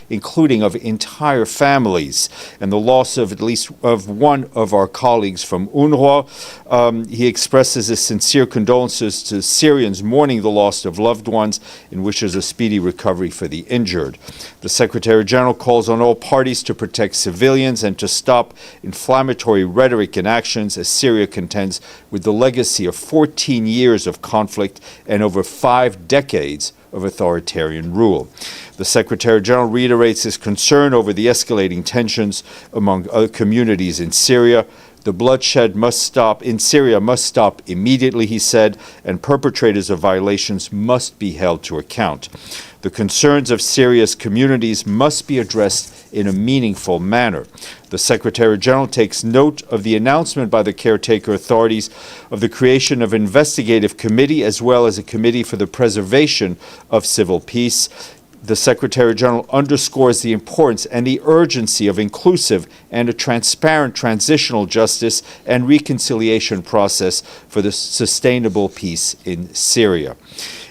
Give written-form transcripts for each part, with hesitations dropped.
including of entire families, and the loss of at least of one of our colleagues from UNRWA. He expresses his sincere condolences to Syrians mourning the loss of loved ones and wishes a speedy recovery for the injured. The Secretary General calls on all parties to protect civilians and to stop inflammatory rhetoric and actions as Syria contends with the legacy of 14 years of conflict and over 5 decades of authoritarian rule. The Secretary General reiterates his concern over the escalating tensions among other communities in Syria. The bloodshed in Syria must stop immediately, he said, and perpetrators of violations must be held to account. The concerns of Syria's communities must be addressed in a meaningful manner. The Secretary General takes note of the announcement by the caretaker authorities of the creation of an investigative committee as well as a committee for the preservation of civil peace. The Secretary General underscores the importance and the urgency of inclusive and a transparent transitional justice and reconciliation process for the sustainable peace in Syria.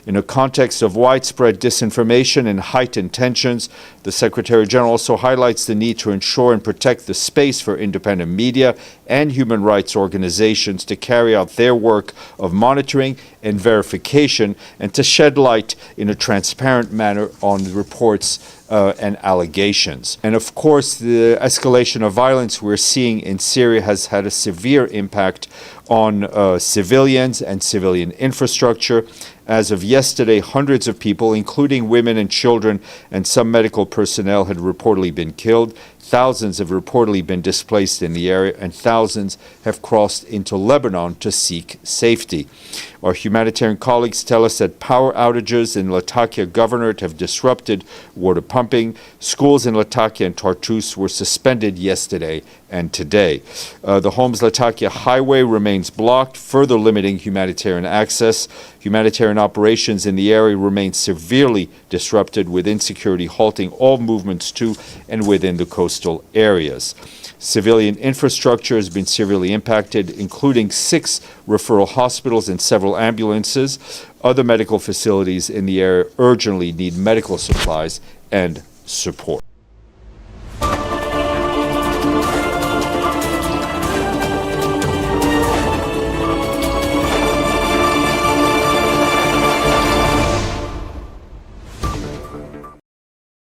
In a context of widespread disinformation and heightened tensions, the Secretary General also highlights the need to ensure and protect the space for independent media and human rights organizations to carry out their work of monitoring and verification and to shed light in a transparent manner on the reports and allegations. And of course, the escalation of violence we're seeing in Syria has had a severe impact on civilians and civilian infrastructure. As of yesterday, hundreds of people, including women and children and some medical personnel, had reportedly been killed. Thousands have reportedly been displaced in the area, and thousands have crossed into Lebanon to seek safety. Our humanitarian colleagues tell us that power outages in Latakia Governorate have disrupted water pumping. Schools in Latakia and Tartus were suspended yesterday and today. The Homs-Latakia highway remains blocked, further limiting humanitarian access. Humanitarian operations in the area remain severely disrupted, with insecurity halting all movements to and within the coastal areas. Civilian infrastructure has been severely impacted, including 6 referral hospitals and several ambulances. Other medical facilities in the area urgently need medical supplies and support.